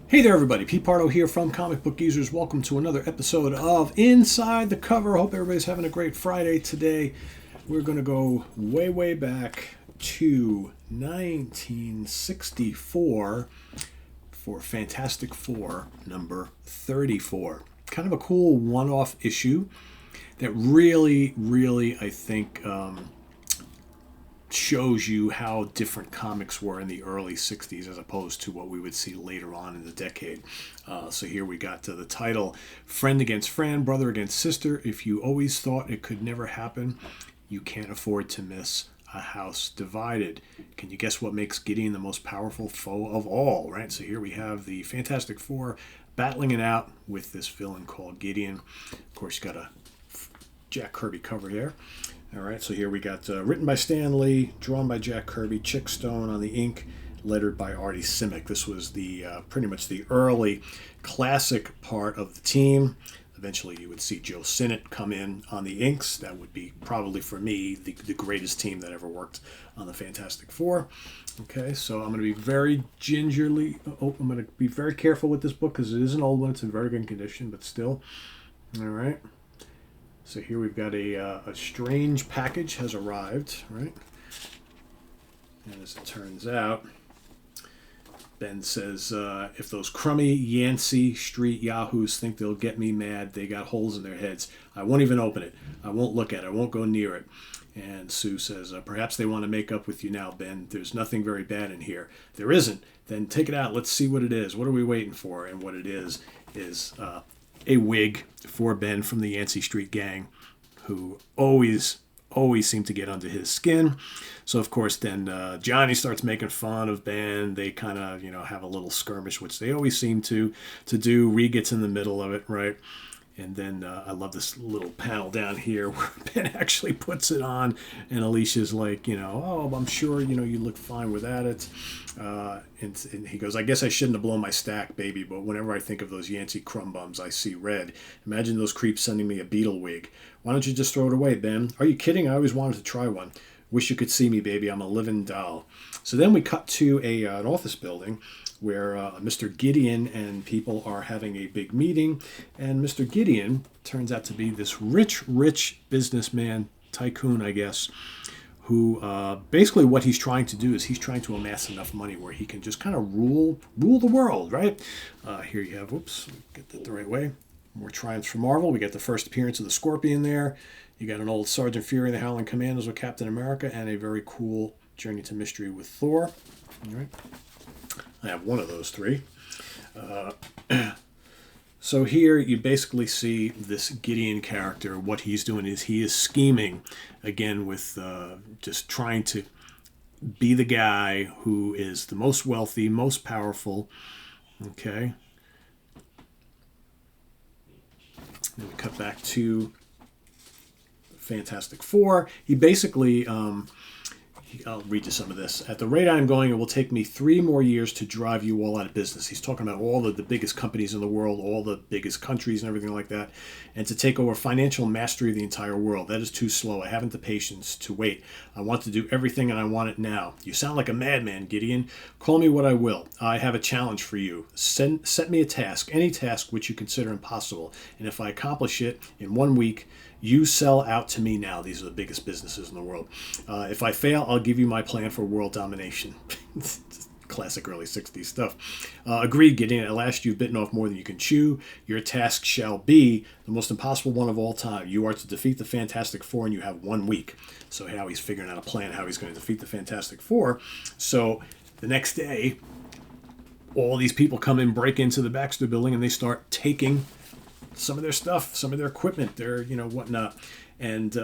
Hey there, everybody. Pete Pardo here from Comic Book Users. Welcome to another episode of Inside the Cover. Hope everybody's having a great Friday today. We're going to go way, way back to 1964 for Fantastic Four number 34. Kind of a cool one-off issue that really, I think, shows you how different comics were in the early 60s as opposed to what we would see later on in the decade. So here we got the title, Friend Against Fran, Brother Against Sister. If you always thought it could never happen, you can't afford to miss a house divided. Can you guess what makes Gideon the most powerful foe of all, right? So here we have the Fantastic Four battling it out with this villain called Gideon. Of course, you got a Jack Kirby cover here. All right, so here we got written by Stan Lee, drawn by Jack Kirby, Chick Stone on the ink, lettered by Artie Simek. This was the pretty much the early classic part of the team. Eventually, you would see Joe Sinnott come in on the inks. That would be probably, for me, the greatest team that ever worked on the Fantastic Four. Okay, so I'm going to be very I'm going to be very careful with this book because it is an old one. It's in very good condition, but still. All right. So here we've got a strange package has arrived, right? And as it turns out, Ben says, if those crummy Yancey Street yahoos think they'll get me mad, they got holes in their heads. I won't even open it. I won't look at it. I won't go near it. And Sue says, perhaps they want to make up with you now, Ben. There's nothing very bad in here. There isn't. Then take it out. Let's see what it is. What are we waiting for? And what it is a wig for Ben from the Yancey Street gang, who always seemed to get under his skin. So of course then Johnny starts making fun of Ben. They kind of have a little skirmish, which they always seem to do. Reed gets in the middle of it, right? And then I love this little panel down here where Ben actually puts it on, and Alicia's like, oh, I'm sure, you look fine without it. And he goes, I guess I shouldn't have blown my stack, baby, but whenever I think of those Yancey crumb bums, I see red. Imagine those creeps sending me a beetle wig. Why don't you just throw it away, Ben? Are you kidding? I always wanted to try one. Wish you could see me, baby. I'm a living doll. So then we cut to an office building where Mr. Gideon and people are having a big meeting. And Mr. Gideon turns out to be this rich businessman, tycoon, I guess, who basically what he's trying to do is he's trying to amass enough money where he can just kind of rule the world, right? Here you have, get that the right way. More triumphs for Marvel. We get the first appearance of the Scorpion there. You got an old Sergeant Fury and the Howling Commandos with Captain America, and a very cool Journey to Mystery with Thor. All right. I have one of those three. So here you basically see this Gideon character. What he's doing is he is scheming, again, with just trying to be the guy who is the most wealthy, most powerful. Okay. Then we cut back to Fantastic Four. He basically... I'll read you some of this. At the rate I'm going, it will take me 3 more years to drive you all out of business. He's talking about all the biggest companies in the world, all the biggest countries and everything like that, and to take over financial mastery of the entire world. That is too slow. I haven't the patience to wait. I want to do everything and I want it now. You sound like a madman, Gideon. Call me what I will. I have a challenge for you. Set me a task, any task which you consider impossible, and if I accomplish it in 1 week, you sell out to me now. These are the biggest businesses in the world. If I fail, I'll give you my plan for world domination. Classic early 60s stuff. Agreed, Gideon. At last you've bitten off more than you can chew. Your task shall be the most impossible one of all time. You are to defeat the Fantastic Four, and you have 1 week. So how he's figuring out a plan, how he's going to defeat the Fantastic Four. So the next day, all these people come and break into the Baxter building, and they start taking some of their stuff, some of their equipment, their, whatnot. And,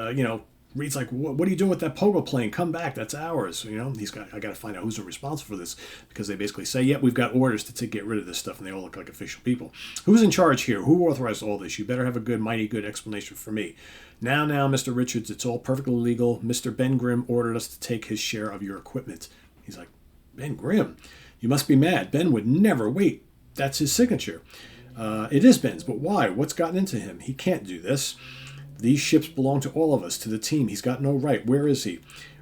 Reed's like, what are you doing with that pogo plane? Come back. That's ours. I got to find out who's responsible for this, because they basically say, yeah, we've got orders to get rid of this stuff. And they all look like official people. Who's in charge here? Who authorized all this? You better have a mighty good explanation for me. Now, Mr. Richards, it's all perfectly legal. Mr. Ben Grimm ordered us to take his share of your equipment. He's like, Ben Grimm? You must be mad. Ben would never wait. That's his signature. It is Ben's, but why? What's gotten into him? He can't do this. These ships belong to all of us, to the team. He's got no right. Where is he?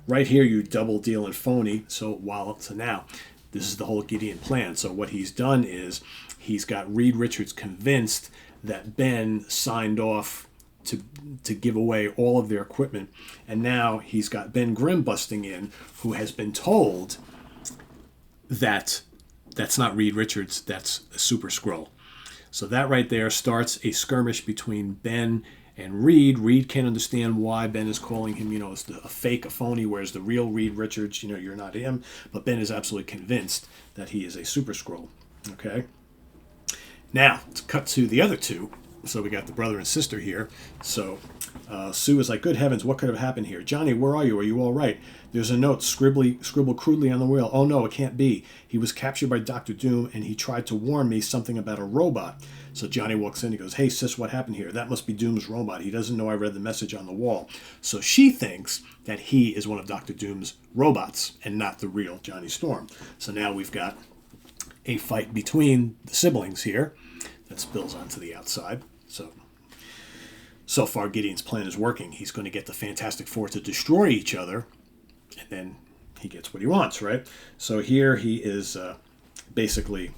Right here, you double-dealing phony. So now, this is the whole Gideon plan. So what he's done is he's got Reed Richards convinced that Ben signed off to give away all of their equipment, and now he's got Ben Grimm busting in, who has been told that that's not Reed Richards, that's a Super Skrull. So that right there starts a skirmish between Ben and Reed. Reed can't understand why Ben is calling him, as a fake, a phony, whereas the real Reed Richards, you're not him. But Ben is absolutely convinced that he is a Super Skrull. Okay? Now, let's cut to the other two. So we got the brother and sister here. So Sue is like, good heavens, what could have happened here? Johnny, where are you? Are you all right? There's a note scribbled crudely on the wheel. Oh no, it can't be. He was captured by Dr. Doom, and he tried to warn me something about a robot. So Johnny walks in. He goes, hey, sis, what happened here? That must be Doom's robot. He doesn't know I read the message on the wall. So she thinks that he is one of Dr. Doom's robots and not the real Johnny Storm. So now we've got a fight between the siblings here that spills onto the outside. So far, Gideon's plan is working. He's going to get the Fantastic Four to destroy each other, and then he gets what he wants, right? So here he is basically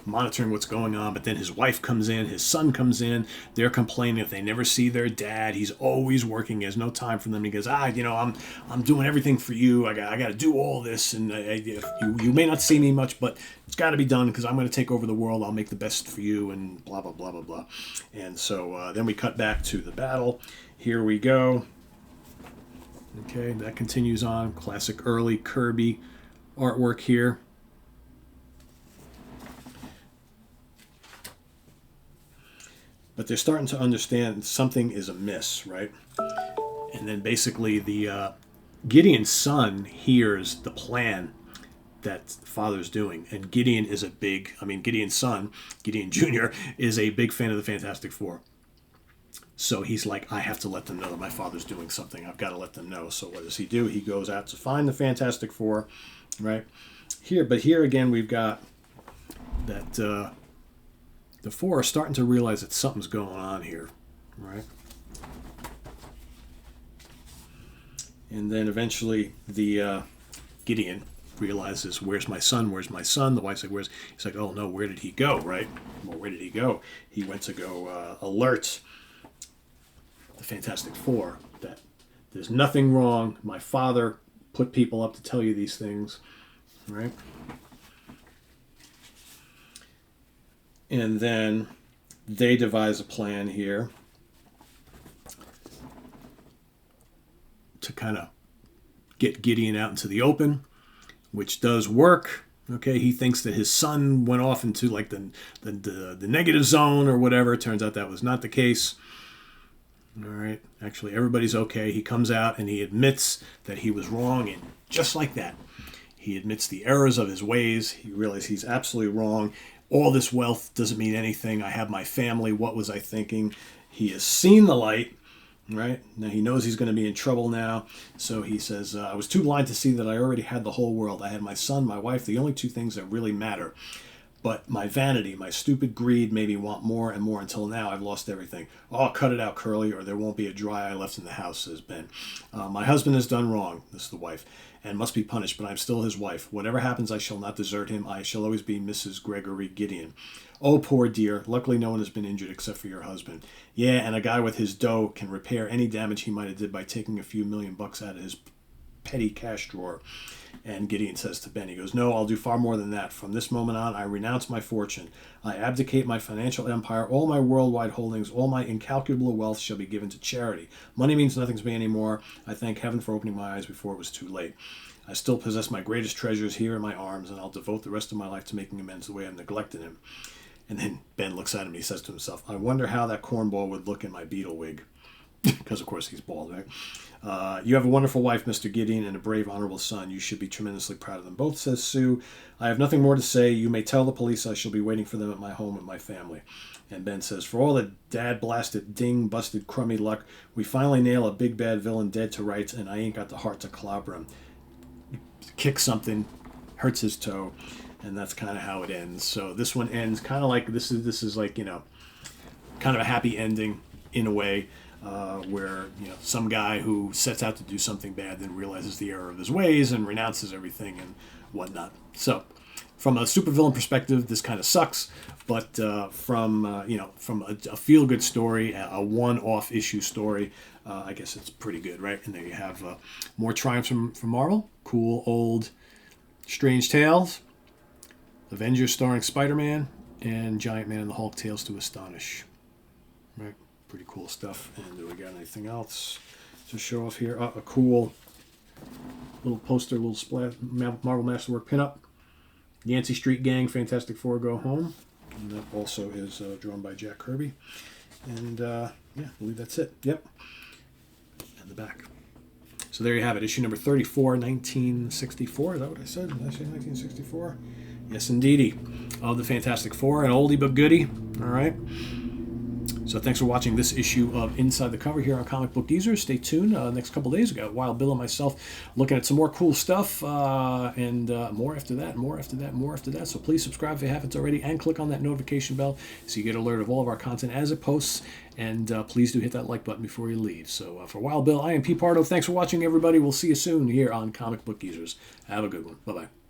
monitoring what's going on, but then his wife comes in, his son comes in, they're complaining if they never see their dad. He's always working, he has no time for them. He goes, I'm doing everything for you. I got to do all this, and you may not see me much, but it's got to be done because I'm going to take over the world. I'll make the best for you, and blah, blah, blah, blah, blah. And so then we cut back to the battle. Here we go. Okay, that continues on. Classic early Kirby artwork here. But they're starting to understand something is amiss, right? And then basically the Gideon's son hears the plan that father's doing. And Gideon is Gideon's son, Gideon Jr., is a big fan of the Fantastic Four. So he's like, I have to let them know that my father's doing something. I've got to let them know. So what does he do? He goes out to find the Fantastic Four, right? But here again, we've got that... the four are starting to realize that something's going on here, right? And then eventually the Gideon realizes, where's my son? Where's my son? The wife's like, where's? He's like, oh no, where did he go, right? Well, where did he go? He went to go alert the Fantastic Four that there's nothing wrong. My father put people up to tell you these things, right? And then they devise a plan here to kind of get Gideon out into the open, which does work. Okay, he thinks that his son went off into like the negative zone or whatever. It turns out that was not the case. All right, actually everybody's okay. He comes out and he admits that he was wrong, and just like that, he admits the errors of his ways. He realizes he's absolutely wrong. All this wealth doesn't mean anything. I have my family. What was I thinking? He has seen the light, right? Now he knows he's going to be in trouble now. So he says, I was too blind to see that I already had the whole world. I had my son, my wife, the only two things that really matter. But my vanity, my stupid greed made me want more and more until now I've lost everything. Oh, cut it out, Curly, or there won't be a dry eye left in the house, says Ben. My husband has done wrong, this is the wife, and must be punished, but I'm still his wife. Whatever happens, I shall not desert him. I shall always be Mrs. Gregory Gideon. Oh, poor dear. Luckily, no one has been injured except for your husband. Yeah, and a guy with his dough can repair any damage he might have did by taking a few $1,000,000 out of his petty cash drawer. And Gideon says to Ben, he goes, no, I'll do far more than that. From this moment on, I renounce my fortune. I abdicate my financial empire. All my worldwide holdings, all my incalculable wealth shall be given to charity. Money means nothing to me anymore. I thank heaven for opening my eyes before it was too late. I still possess my greatest treasures here in my arms, and I'll devote the rest of my life to making amends the way I've neglected him. And then Ben looks at him and he says to himself, I wonder how that cornball would look in my beetle wig. Because, of course, he's bald, right? You have a wonderful wife, Mr. Gideon, and a brave, honorable son. You should be tremendously proud of them both, says Sue. I have nothing more to say. You may tell the police I shall be waiting for them at my home with my family. And Ben says, for all the dad-blasted, ding-busted, crummy luck, we finally nail a big bad villain dead to rights, and I ain't got the heart to clobber him. Kicks something, hurts his toe, and that's kind of how it ends. So this one ends kind of like, this is like, kind of a happy ending in a way. Where some guy who sets out to do something bad then realizes the error of his ways and renounces everything and whatnot. So, from a supervillain perspective, this kind of sucks. But from a feel-good story, a one-off issue story, I guess it's pretty good, right? And there you have more triumphs from Marvel. Cool old Strange Tales, Avengers starring Spider-Man, and Giant Man and the Hulk Tales to Astonish. Right, pretty cool stuff. And do we got anything else to show off here? A cool little poster, little splash, Marvel Masterwork pinup. Yancey Street Gang, Fantastic Four Go Home. And that also is drawn by Jack Kirby. And yeah, I believe that's it. Yep. And the back. So there you have it. Issue number 34, 1964. Is that what I said? Did I say 1964? Yes, indeedy. Of the Fantastic Four. An oldie but goodie. All right. So thanks for watching this issue of Inside the Cover here on Comic Book Geezers. Stay tuned. Next couple days, we got Wild Bill and myself looking at some more cool stuff, and more after that, more after that, more after that. So please subscribe if you haven't already, and click on that notification bell so you get alert of all of our content as it posts. And please do hit that like button before you leave. So for Wild Bill, I am P. Pardo. Thanks for watching, everybody. We'll see you soon here on Comic Book Geezers. Have a good one. Bye-bye.